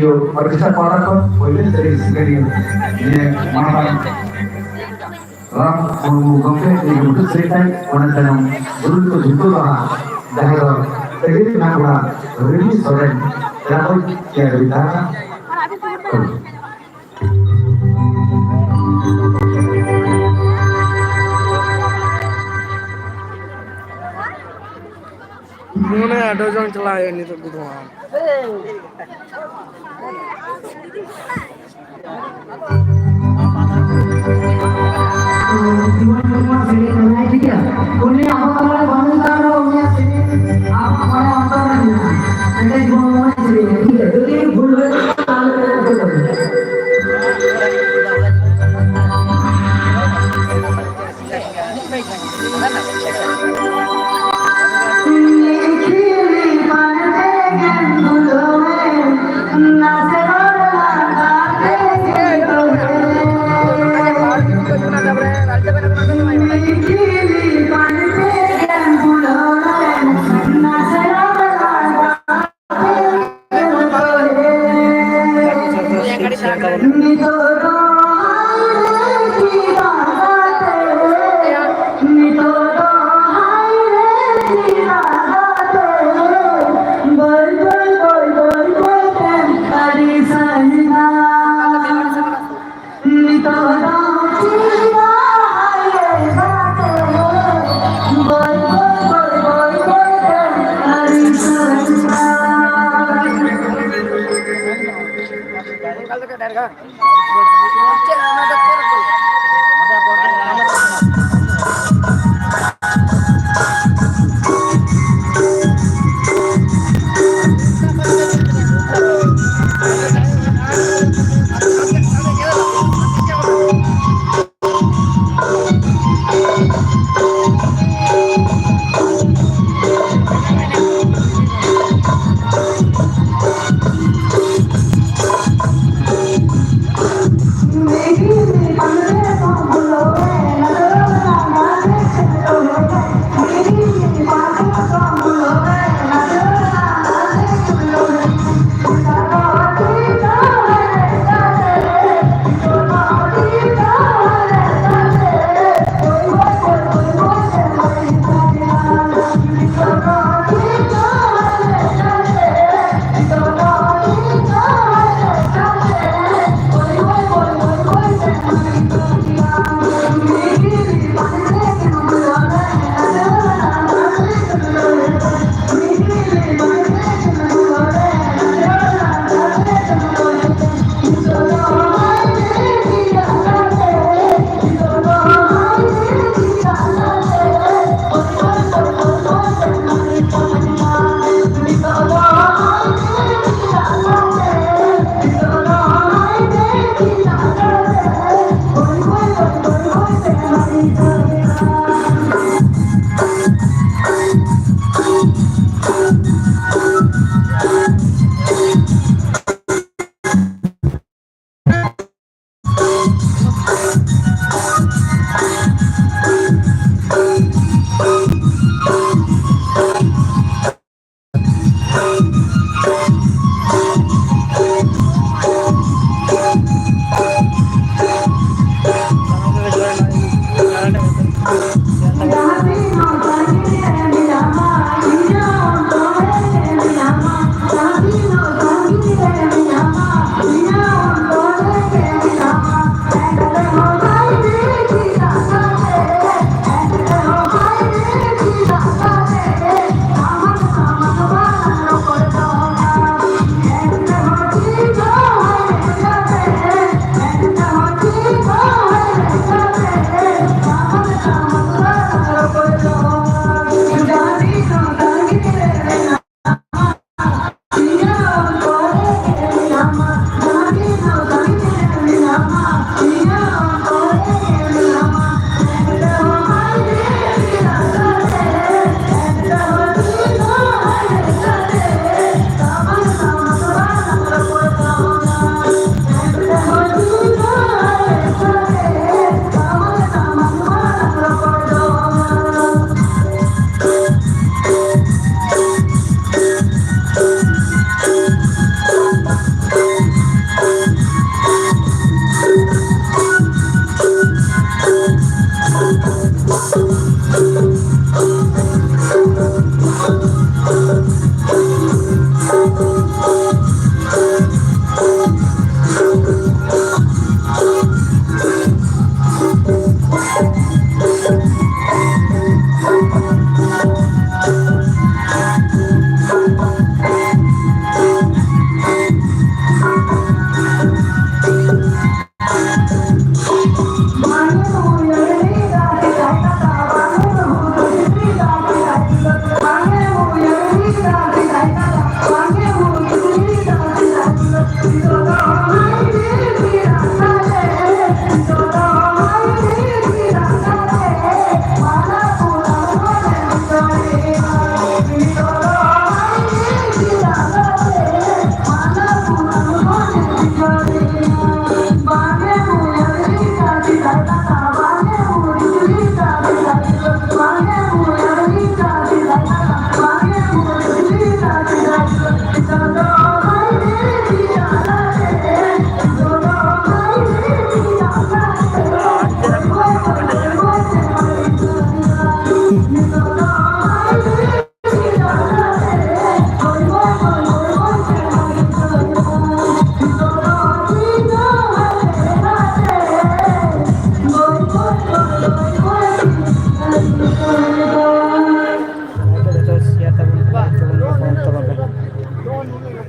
Periksa korakot, boleh dari sekalian. Ini mana ram gompe ini untuk cerita orang dalam dulu itu jumpa lah. Dahulu, jadi nak rilis orang dapat cerita. उन्होंने auto जंग चलाया नहीं तो कुछ वहाँ Maybe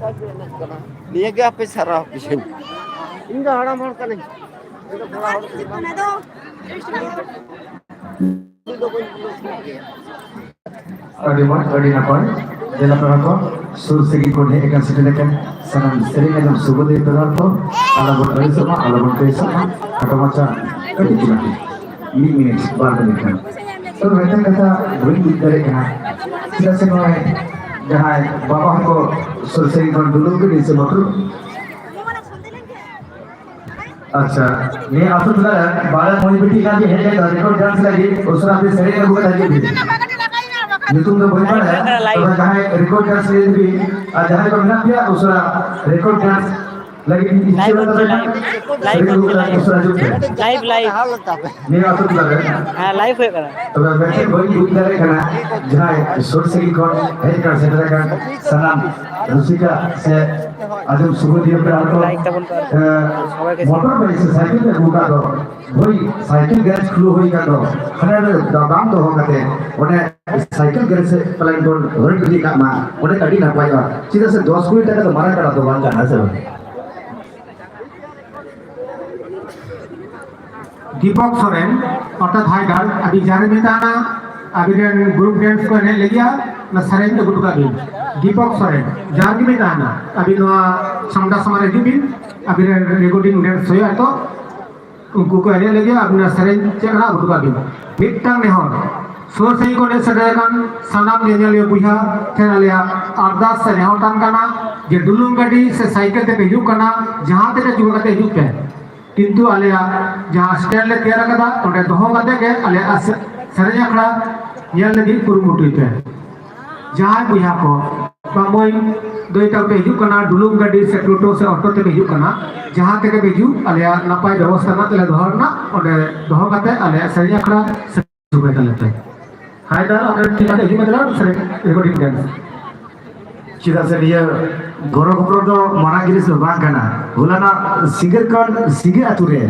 Dia ke apa sarah bisa. Enggak haram hor kan. Itu bora hor. Itu pun Adi mat, adi napai. Jela perangko, sur segi kode ikan sedekan sanam sering dalam subuh di perangko. Alabun kali sama, alabun kali sama. Atau macam ketik lagi. Ini minit bar berikan. So mereka kata beri dari kena. Tidak semua jahai bapak ko sur segi kon dulu ke di semua tu. अच्छा ये आप तो पता है बारह मोई बेटी का भी है तो रिकॉर्ड डांस लगी उसरा भी सही का बुक लगी ये तुम तो बोल रहे हैं तो जहां रिकॉर्ड डांस ले भी जहां को ना किया उसरा रिकॉर्ड डांस लगी इससे लाइव उसरा जो लाइव ये आप तो पता है हां लाइव हो करा तो बैठे वही बुक करे करना जहां शॉर्ट से रिकॉर्ड है कर सेंटर का सलाम रुसिका से आजम सुबह दिए पे आपको मोटर बाइक से साइकिल पे घूमा दो वही साइकिल गैरेज खुलो हुई का दो हने दाम दो होगते उन्हें साइकिल गैरेज से प्लान को हर दी का मा उन्हें कड़ी ना पाया सीधा से 10 कोटी टका तो मारा करा दो बांगा ना सर दीपक सोरेन अर्थात हाइडर अभी जाने में था ना अभी ग्रुप डांस को ने ले गया ना सरेन तो गुटका भी दीपक सोरेन जाने में था ना अभी नो समझा समारे जी भी अभी रिकॉर्डिंग डांस होया तो उनको को ने ले गया अपना सरेन चढ़ा गुटका भी मिट्टा में हो सोर से को ने सदैकान सनाम ले ले बुझा थे ले अरदास से ने होतान करना जे दुलुम गाड़ी से साइकिल ते हिजू करना जहां ते जुगा ते हिजू पे किंतु आलिया जहां स्टैंड ले तैयार कदा ओंडे दोहो कते के आलिया सरेन अखड़ा येल लगी कुरुमुटु पे जहां बुझा को बामोई दोइटा पे हिजू करना दुलुम गाड़ी से टोटो से ऑटो ते हिजू करना जहां ते के हिजू आलिया नपाय व्यवस्था ना तले दोहरना ओंडे दोहो कते आलिया सरेन अखड़ा से जुबे तले हायदा अगर ठीक है हिजू मतलब सरेन रिकॉर्डिंग डांस सीधा से ये गोरो गोरो तो मरागिरी से बांग करना हुलाना सिगर कौन सिगर अतुरे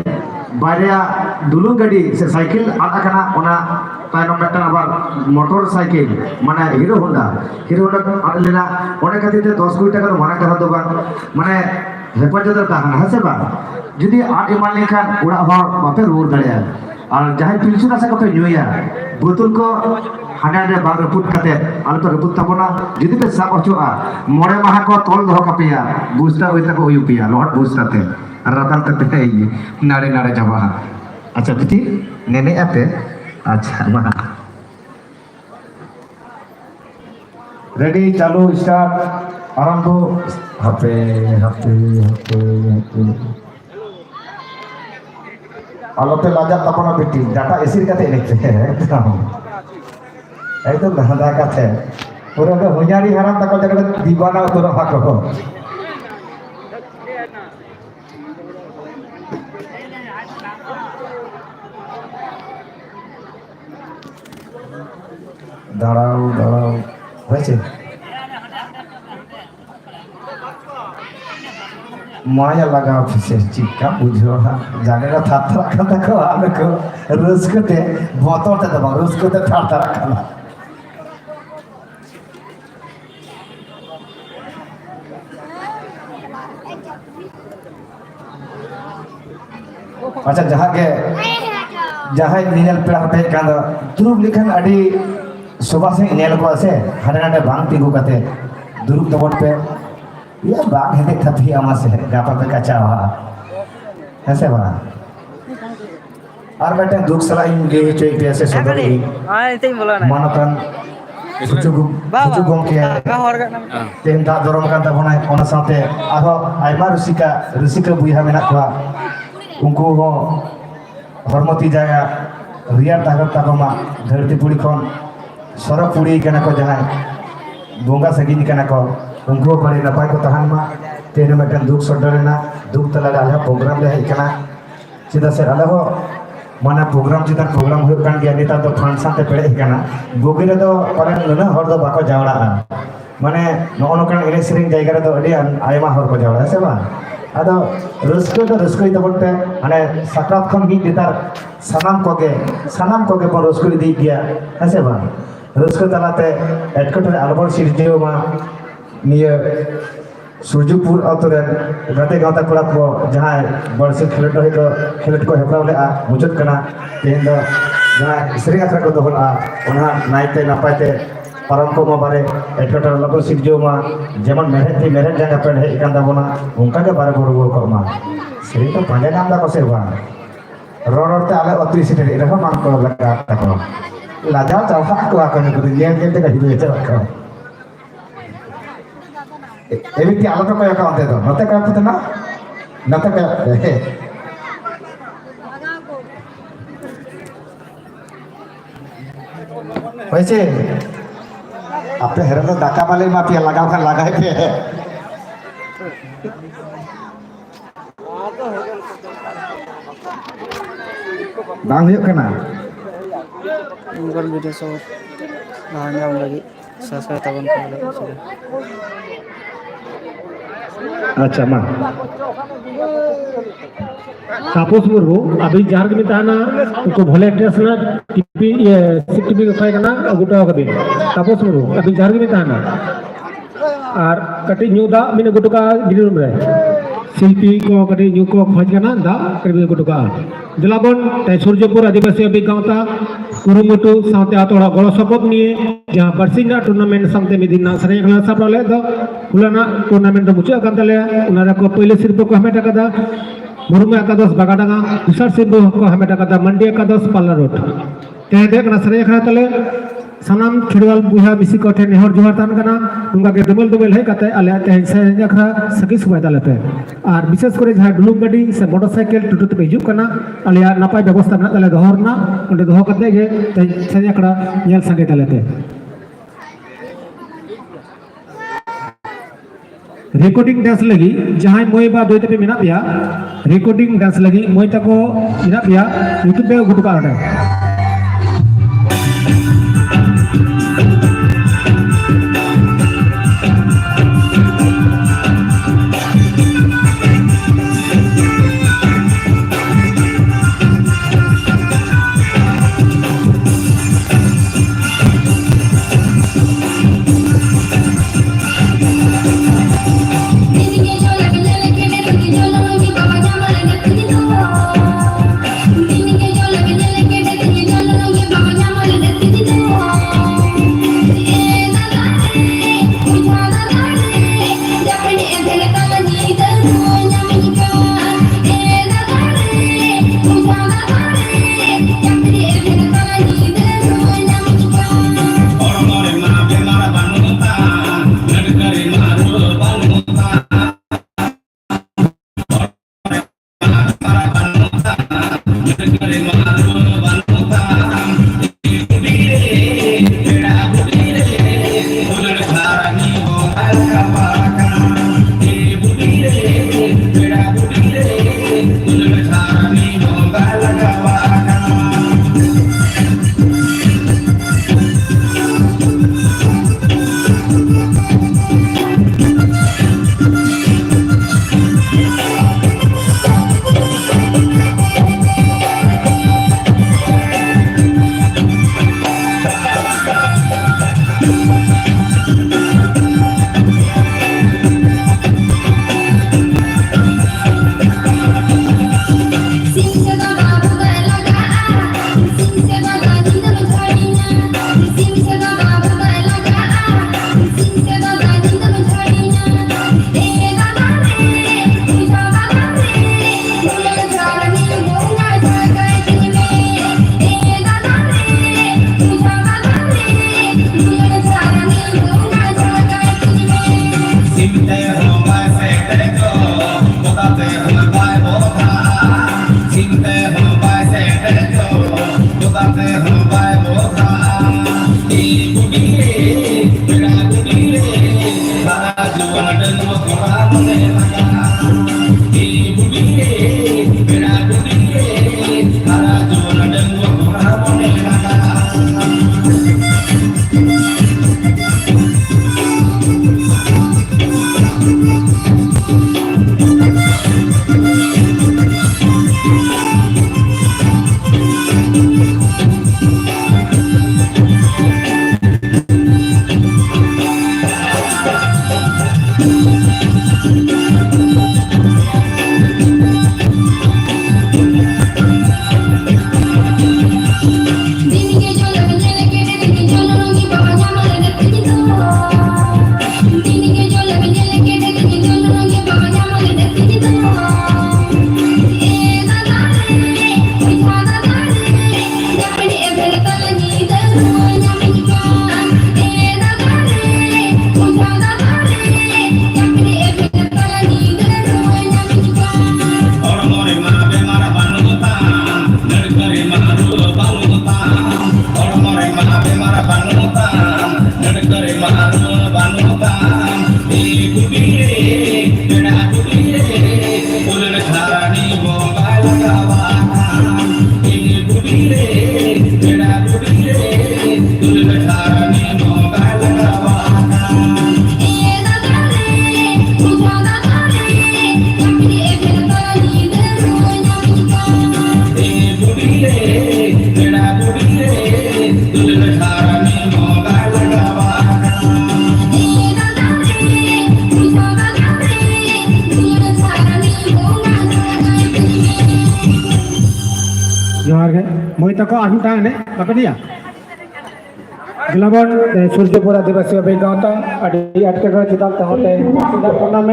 बारिया दुलुं गाड़ी से साइकिल आटा करना उना तायनों में टन अबार मोटर साइकिल मने हीरो होंडा लेना उन्हें कहते थे 10 कोटी टका तो मना करा दो बार मने हेपा जो ताहन है से बार जुदी आठ इमान लेखा उड़ा हर बापे रूर दड़िया और जहाँ पिलसु ना सको पे न्यूया बुतुल को हाने बाग रपुट कते आलो तो रपुट तबोना जुदी पे साब अचोआ मोरे माह को तोल दो कपिया बुस्ता होइता को युपिया लॉट बुस्ता ते रतन तते ये नारे नारे जवा अच्छा बिटी नेने आते अच्छा मा रेडी चालू स्टार्ट आरंभ हपे हपे हपे आलोते लाजा तपना बिटी डाटा एसिर कते नेते एकदम धंधा का थे पूरा के हुजारी हराम तक जगह दीवाना तो रहा को दाड़ाओ वैसे माया लगा फिर चिक्का बुझो जाने का था रखा को आने को रोज को ते बोतल ते दबा रोज को ते था रखा अच्छा जहाँ नील पेड़ पे दुरुब लिखन अड़ी सुबह से नेल को से हरे नाटे बांग तिगु कते दुरुब दबट पे ये बांग है थपी आमा से गापा पे कच्चा हुआ ऐसे बना और बेटे दुख सला इन गे चोई पे ऐसे सोदर ही हां इतई बोला ना मानतन सुचु गम के तेन दा दरम kan tabona ona saute आरो आइमा रुसिका बुइहा मेना को उनको हो हरमती जाया रियार ताकत ताकमा धरती पुड़ी खन सरक पुड़ी कना को जहां बोंगा सगिनी कना को उनको बड़े नपाय को तहान मा तेने में दुख सडरेना दुख तला आले प्रोग्राम ले हेकना सीधा से आले हो माने प्रोग्राम चिता प्रोग्राम हो कान गया नेता तो फंक्शन ते पेड़े हेकना गोगिरे तो परे न हर दो बाको जावड़ा माने नो कान एने सेरिंग जायगा रे तो अडी आयमा हर को जावड़ा से बा आदो रस्को तो रस्को तबते माने सकरात खन भी दितार सनाम कोगे पर रस्को दी गया ऐसे बा रस्को तलाते एटकटरे अलबोर सिरजेव मा निये सूर्यपुर अतुरेन गते गाता कोड़ा को जहां बड़से खेलट को हेपराव ले मुजत कना तेन दो जहां श्री यात्रा को दोहला उना नाइते नापाते परम को मारे एटकटर लगो सिरजो मा जेमन मेहनत जागा पेड़ है इकान दाबोना उनका के बारे बोल को मा श्री तो पांजा नाम दा को सेवा रोडते आले अतुरी सिटे रहा मान को लगा तको लाजा चाहा को आकन को ये ते का हिदे चला एबिटी आलोचना को याका अंते तो नते का पते ना नते का वैसे आपे हेरे तो दाका वाले माफिया लगाओ खान लगाए पे बांग हुई करना Google video so नाम लगी ससा तवन को अच्छा मां तापस मुर्मू अभी झारखंड में ताना उनको भले ड्रेस ना टीपी ये टीपी को खाए करना गुटा कभी तापस मुर्मू अभी झारखंड में ताना और कटी न्यू दा मिने गुटका गिरी रूम रे शिल्पी को कटी न्यू को खोज करना दा कभी गुटका दिलाबन ते सूर्यपुर आदिवासी अभी गांवता कुरुमुटु साथे आतोड़ा गलो सपोर्ट निये जहां बरसिना टूर्नामेंट सामते मिदिना सरे खला सापले दो हुलाना टूर्नामेंट दो मुचा कांतले उनारा को पहले सिर्फ को हमें टका दा मुरुमे एकादश बागाडांगा दुसर सिर्फ को हमें टका दा मंडी एकादश पाला रोड ते देख ना सरे खला तले सनाम खिड़वाल बुहा मिसी कोठे नेहर जोहार तान कना उनका के डबल है कते आले ते से जखरा सकी सुबाय तालेते और विशेष करे जहां डुलुक गाड़ी से मोटरसाइकिल टुटु ते हिजुक कना आले नापाय व्यवस्था ना ताले दोहरना उंडे दोह कते गे ते से जखरा नेल संगे तालेते रिकॉर्डिंग डांस लगी जहां मोय बा दोइते पे मेना पिया रिकॉर्डिंग डांस लगी मोय तको मेना पिया यूट्यूब पे गुटका आडा जोहार गे मैं तक आठटा ने बाकी दिया गिलाबन सूर्यपुर आदिवासी अभिगाता अटके चुनाव टूर्नामेंट